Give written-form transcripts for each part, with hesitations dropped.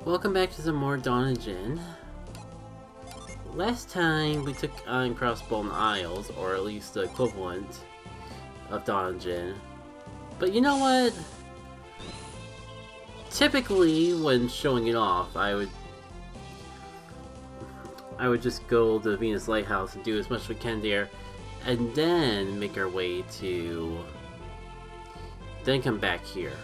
Welcome back to some more Dawn of Djinn. Last time we took on Crossbone Isles, or at least the equivalent of Dawn of Djinn. But you know what? Typically, when showing it off, I would just go to the Venus Lighthouse and do as much as we can there, and then make our way to... then come back here.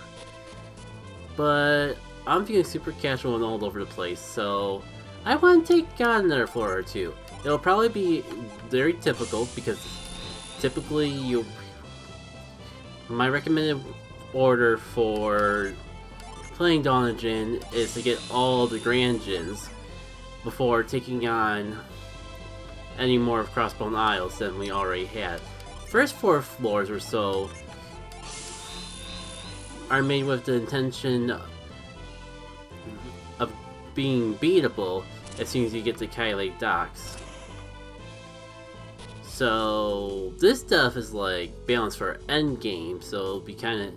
But I'm feeling super casual and all over the place, so I want to take on another floor or two. It'll probably be very typical, because typically my recommended order for playing Dawn of Djinn is to get all the Grand Djinns before taking on any more of Crossbone Isles than we already had. First 4 floors or so are made with the intention of being beatable as soon as you get to Kylake Docks. So this stuff is like balanced for endgame, so it'll be kind of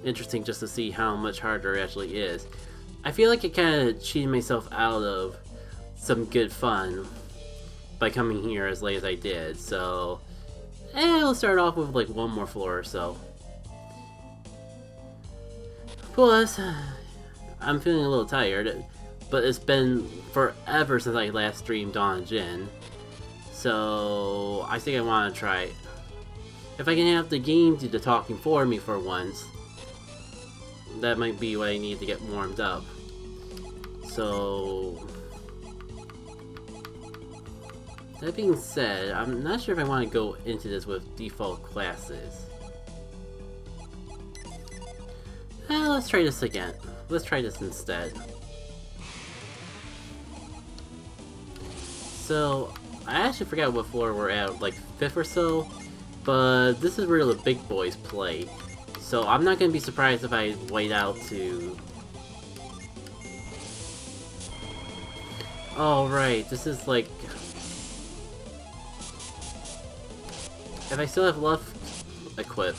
interesting just to see how much harder it actually is. I feel like I kind of cheated myself out of some good fun by coming here as late as I did, so let's start off with like one more floor or so. Plus, I'm feeling a little tired, but it's been forever since I last streamed Dawn of Djinn, so I think I want to try it. If I can have the game do the talking for me for once, that might be what I need to get warmed up. So, that being said, I'm not sure if I want to go into this with default classes. Let's try this again. Let's try this instead. So, I actually forgot what floor we're at, like 5th or so, but this is where the big boys play. So I'm not going to be surprised if I wait out to... Oh right, this is like... If I still have Luff equipped,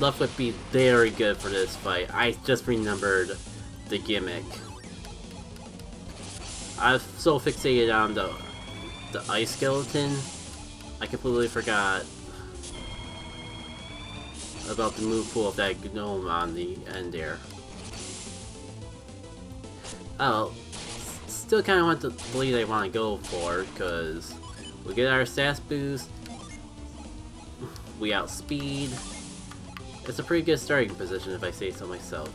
Luff would be very good for this fight. I just remembered the gimmick. I was so fixated on the ice skeleton, I completely forgot about the move pool of that gnome on the end there. Oh, still kind of want the lead I want to go for, because we get our stats boost, we outspeed. It's a pretty good starting position if I say so myself.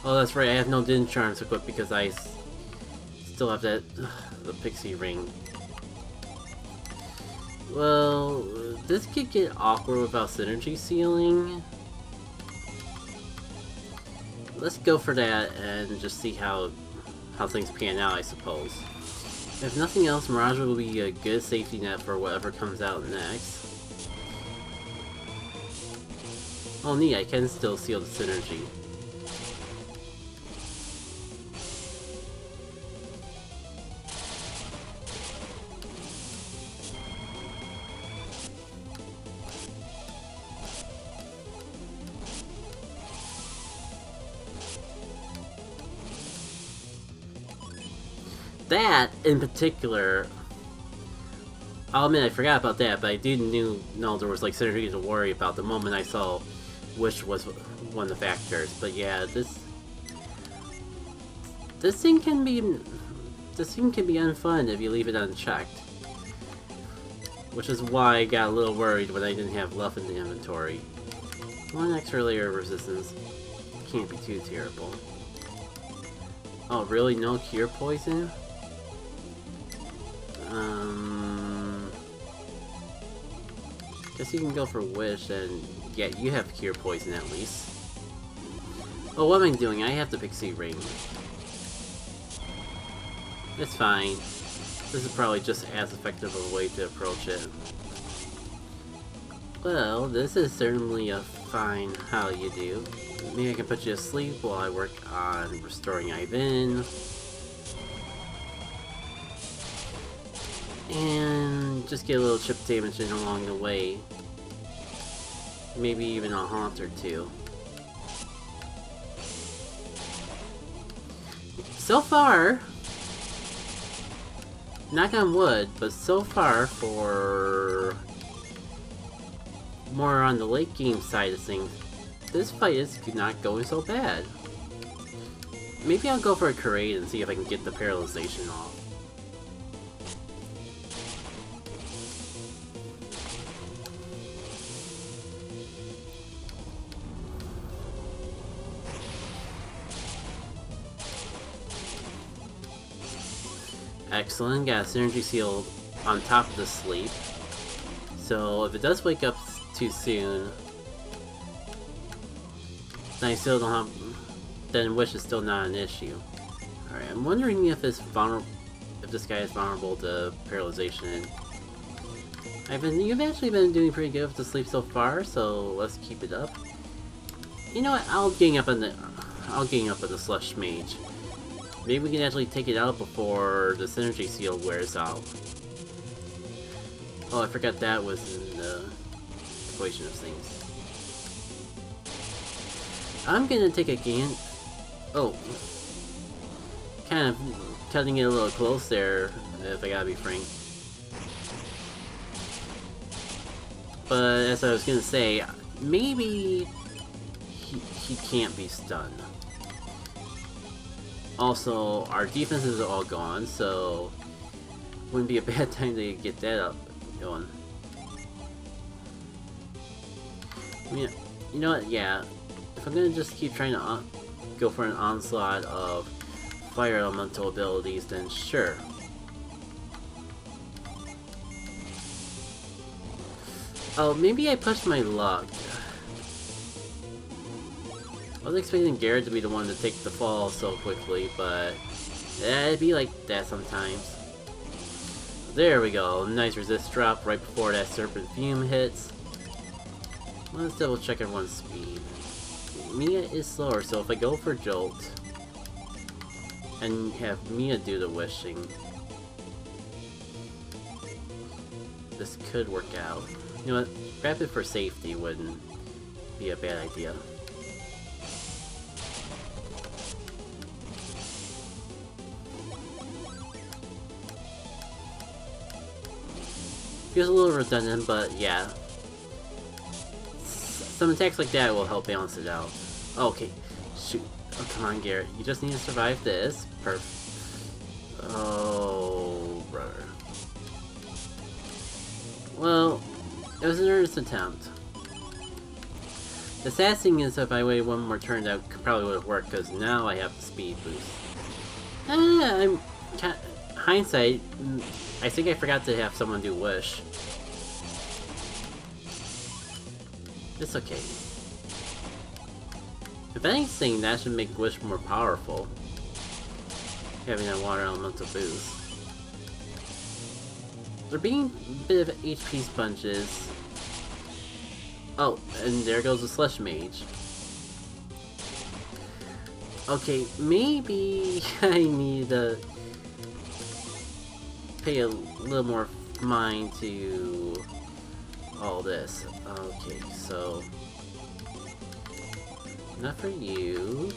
Oh, that's right, I have no Din Charms equipped because I still have that the pixie ring. Well, this could get awkward without synergy sealing. Let's go for that and just see how things pan out, I suppose. If nothing else, Mirage will be a good safety net for whatever comes out next. Oh neat, I can still seal the synergy. That, in particular, I'll admit I forgot about that, but I did know there was like synergy to worry about the moment I saw which was one of the factors. But yeah, this thing can be unfun if you leave it unchecked, which is why I got a little worried when I didn't have Luff in the inventory. 1 extra layer of resistance can't be too terrible. Oh really? No cure poison? Guess you can go for Wish, and yeah, you have Cure Poison at least. Oh, what am I doing? I have the Pixie Ring. It's fine. This is probably just as effective of a way to approach it. Well, this is certainly a fine how you do. Maybe I can put you to sleep while I work on restoring Ivan. And just get a little chip damage in along the way. Maybe even a haunt or two. so far, knock on wood, but so far for more on the late game side of things, this fight is not going so bad. Maybe I'll go for a Karate and see if I can get the paralyzation off. Excellent, got a synergy seal on top of the sleep. So if it does wake up too soon, then I still don't have. Then Wish is still not an issue. Alright, I'm wondering if this guy is vulnerable to paralyzation. You've actually been doing pretty good with the sleep so far, so let's keep it up. You know what? I'll gang up on the Slush Mage. Maybe we can actually take it out before the Synergy Seal wears out. Oh, I forgot that was in the equation of things. I'm gonna take a gan. Oh. Kind of cutting it a little close there, if I gotta be frank. But as I was gonna say, maybe he can't be stunned. Also, our defenses are all gone, so wouldn't be a bad time to get that up going. I mean, you know what? Yeah, if I'm gonna just keep trying to go for an onslaught of fire elemental abilities, then sure. Oh, maybe I pushed my luck. I was expecting Garrett to be the one to take the fall so quickly, but it'd be like that sometimes. There we go, nice resist drop right before that Serpent Fume hits. Let's double check everyone's speed. Mia is slower, so if I go for Jolt and have Mia do the wishing, this could work out. You know what, Rapid for safety wouldn't be a bad idea. Feels a little redundant, but yeah. Some attacks like that will help balance it out. Okay, shoot. Oh, come on, Garrett. You just need to survive this. Perfect. Oh, brother. Well, it was an earnest attempt. The sad thing is, if I waited one more turn, that probably would have worked, because now I have the speed boost. Hindsight, I think I forgot to have someone do Wish. It's okay. If anything, that should make Wish more powerful. Having that water elemental boost. They're being a bit of HP sponges. Oh, and there goes the Slush Mage. Okay, maybe I need to pay a little more mind to all this. Okay, so not for you.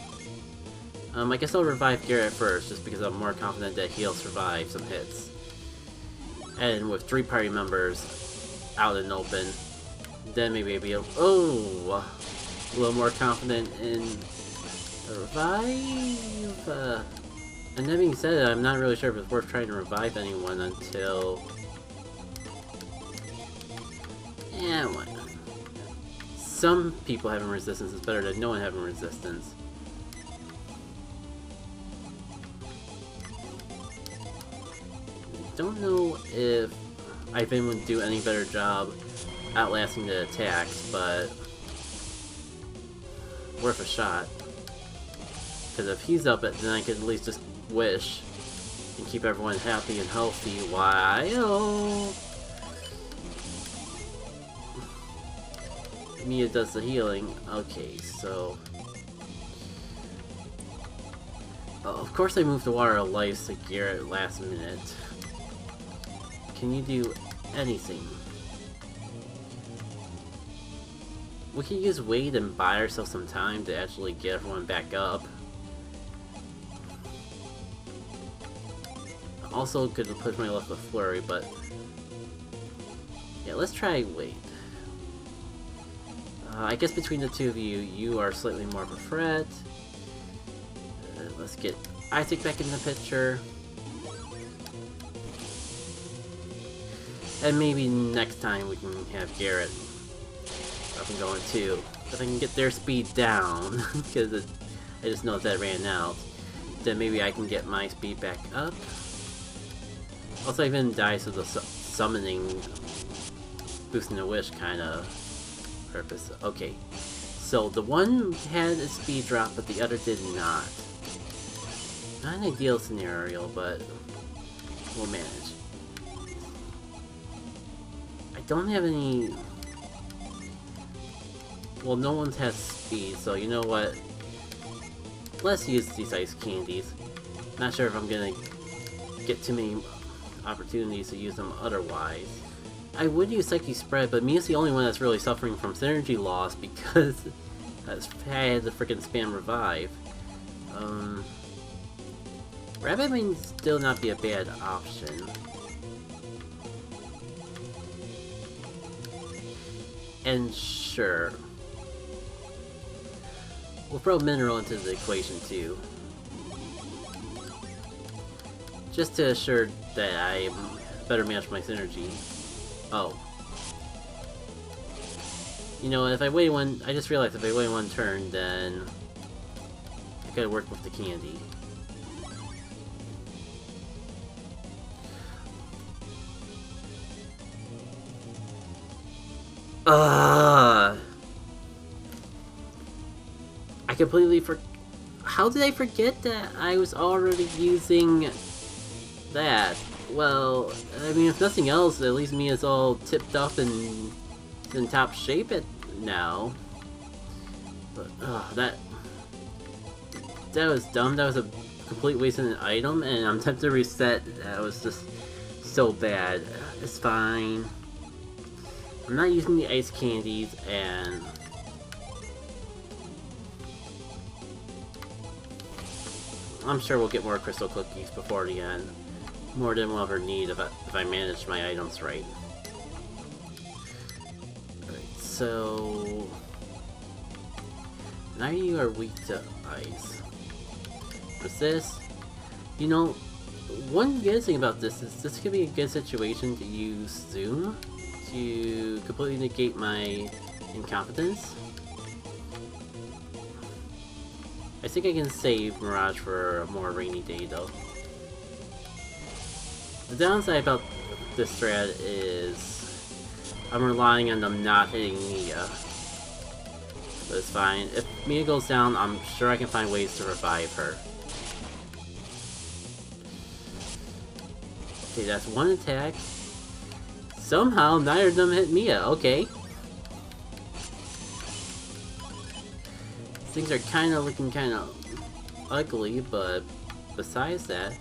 I guess I'll revive Garrett first, just because I'm more confident that he'll survive some hits. And with 3 party members out and open, then maybe I'll be a little more confident in the revive. And that being said, I'm not really sure if it's worth trying to revive anyone until... Yeah, why not? Some people having resistance is better than no one having resistance. Don't know if Ivan would do any better job outlasting the attacks, but worth a shot. Because if he's up, then I could at least just wish and keep everyone happy and healthy while Mia does the healing. Okay, so of course I moved the Water of Life to Garrett last minute. Can you do anything? We could use Wade and buy ourselves some time to actually get everyone back up. Also could push my luck with Flurry, but yeah, let's try Wait. I guess between the two of you, you are slightly more of a threat. Let's get Isaac back in the picture. And maybe next time we can have Garrett up and going too. If I can get their speed down, because I just know that ran out, then maybe I can get my speed back up. Also, I even dies of the summoning, boosting the wish kind of purpose. Okay, so the one had a speed drop, but the other did not. Not an ideal scenario, but we'll manage. I don't have any... Well, no one has speed, so you know what? Let's use these ice candies. Not sure if I'm gonna get too many opportunities to use them otherwise. I would use Psyche Spread, but me is the only one that's really suffering from synergy loss because I had to freaking spam Revive. Rabbit may still not be a bad option. And sure, we'll throw Mineral into the equation too. Just to assure that I better match my synergy. Oh. You know, if I wait one... I just realized if I wait one turn, then... I gotta work with the candy. I completely How did I forget that I was already using that? Well, I mean, if nothing else, at least me is all tipped up and in top shape now. But, that was dumb. That was a complete waste of an item, and I'm tempted to reset. That was just so bad. It's fine. I'm not using the ice candies, and I'm sure we'll get more crystal cookies before the end. More than we'll ever need if I manage my items right. Alright, so... now you are weak to ice. Resist. You know, one good thing about this is this could be a good situation to use Zoom to completely negate my incompetence. I think I can save Mirage for a more rainy day though. The downside about this strat is I'm relying on them not hitting Mia. But it's fine. If Mia goes down, I'm sure I can find ways to revive her. Okay, that's one attack. Somehow, neither of them hit Mia. Okay. Things are kind of looking kind of ugly, but besides that,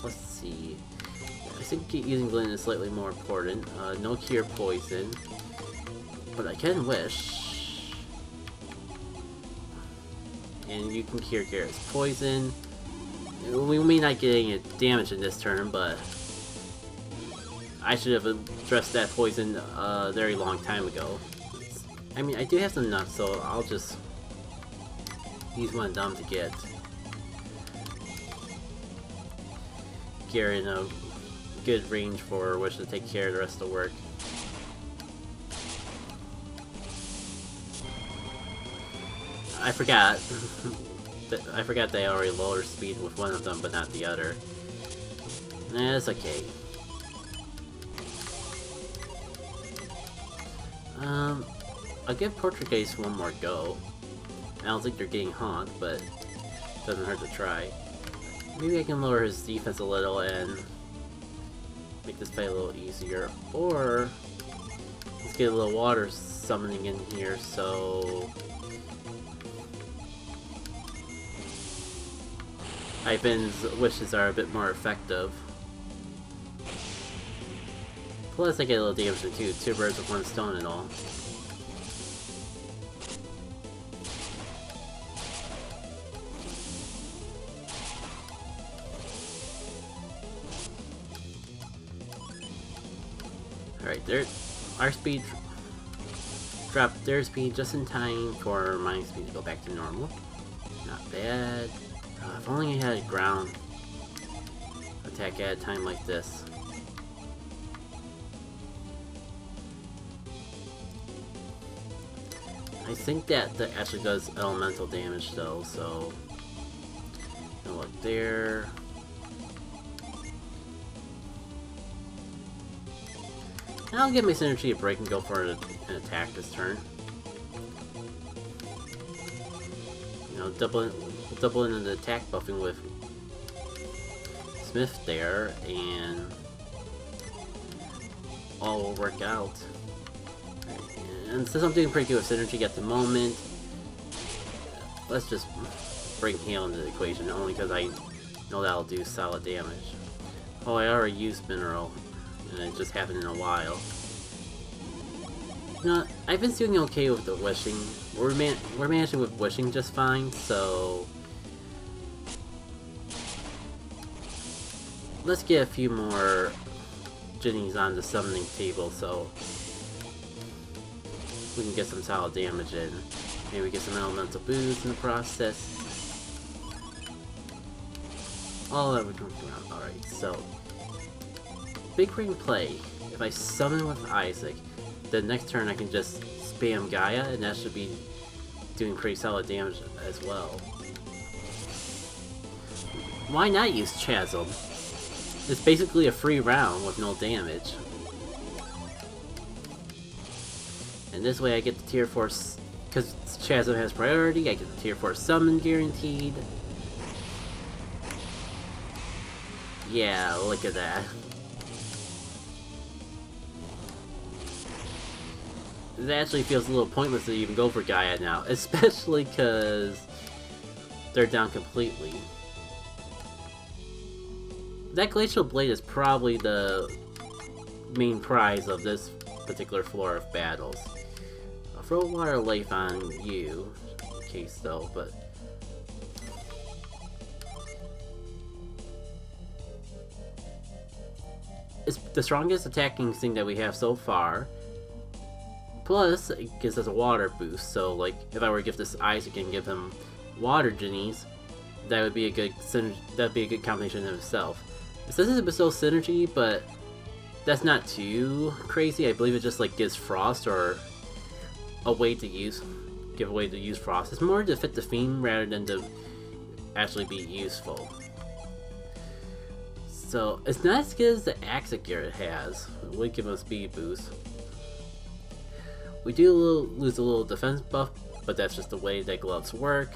let's see. I think using Glenn is slightly more important. No cure poison, but I can wish. And you can cure Garrett's poison. We may not get any damage in this turn, but I should have addressed that poison a very long time ago. I mean, I do have some nuts, so I'll just use one of them to get Garrett in a good range for which to take care of the rest of the work. I forgot. I forgot they already lowered speed with one of them, but not the other. That's okay. I'll give Portuguese one more go. I don't think they're getting honked, but it doesn't hurt to try. Maybe I can lower his defense a little and make this fight a little easier. Or let's get a little water summoning in here so Ivan's wishes are a bit more effective. Plus I get a little damage too, 2 birds with 1 stone and all. Alright, our speed dropped their speed just in time for my speed to go back to normal. Not bad. If only I had a ground attack at a time like this. I think that actually does elemental damage though, so no luck there. I'll give my synergy a break and go for an attack this turn. You know, double into the attack buffing with Smith there, and all will work out. And since I'm doing pretty good with synergy at the moment, let's just bring Hail into the equation, only because I know that'll do solid damage. Oh, I already used Mineral, and it just happened in a while. You know, I've been doing okay with the wishing. We're managing with wishing just fine, so let's get a few more Djinnies on the summoning table so we can get some solid damage in. Maybe get some elemental boost in the process. All that would come around. Alright, so big ring play. If I summon with Isaac, the next turn I can just spam Gaia, and that should be doing pretty solid damage as well. Why not use Chasm? It's basically a free round with no damage. And this way I get the tier 4, because Chasm has priority, I get the tier 4 summon guaranteed. Yeah, look at that. It actually feels a little pointless to even go for Gaia now, especially because they're down completely. That Glacial Blade is probably the main prize of this particular floor of battles. I'll throw Water Life on you, in case though, but it's the strongest attacking thing that we have so far. Plus, it gives us a water boost, so like, if I were to give this Isaac and give him water Djinnies, that would be a good combination in itself. It says it's a bestow synergy, but that's not too crazy. I believe it just like gives Frost or a way to use Frost. It's more to fit the theme rather than to actually be useful. So it's not as good as the Axic gear it has. It would give us speed boost. We do lose a little defense buff, but that's just the way that gloves work.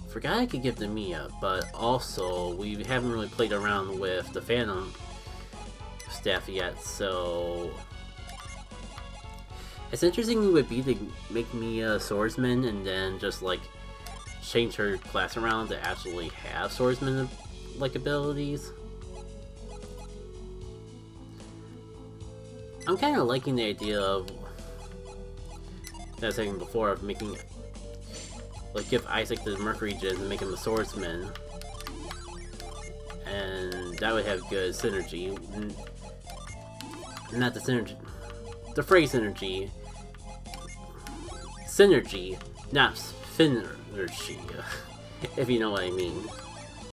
Forgot I could give the Mia, but also we haven't really played around with the Phantom staff yet, so it's interesting it would be to make Mia a swordsman and then just like change her class around to actually have swordsman like abilities. I'm kind of liking the idea of that I was saying before of making like give Isaac the Mercury Djinn and make him a swordsman, and that would have good synergy. Not the synergy, the phrase synergy, not synergy, if you know what I mean.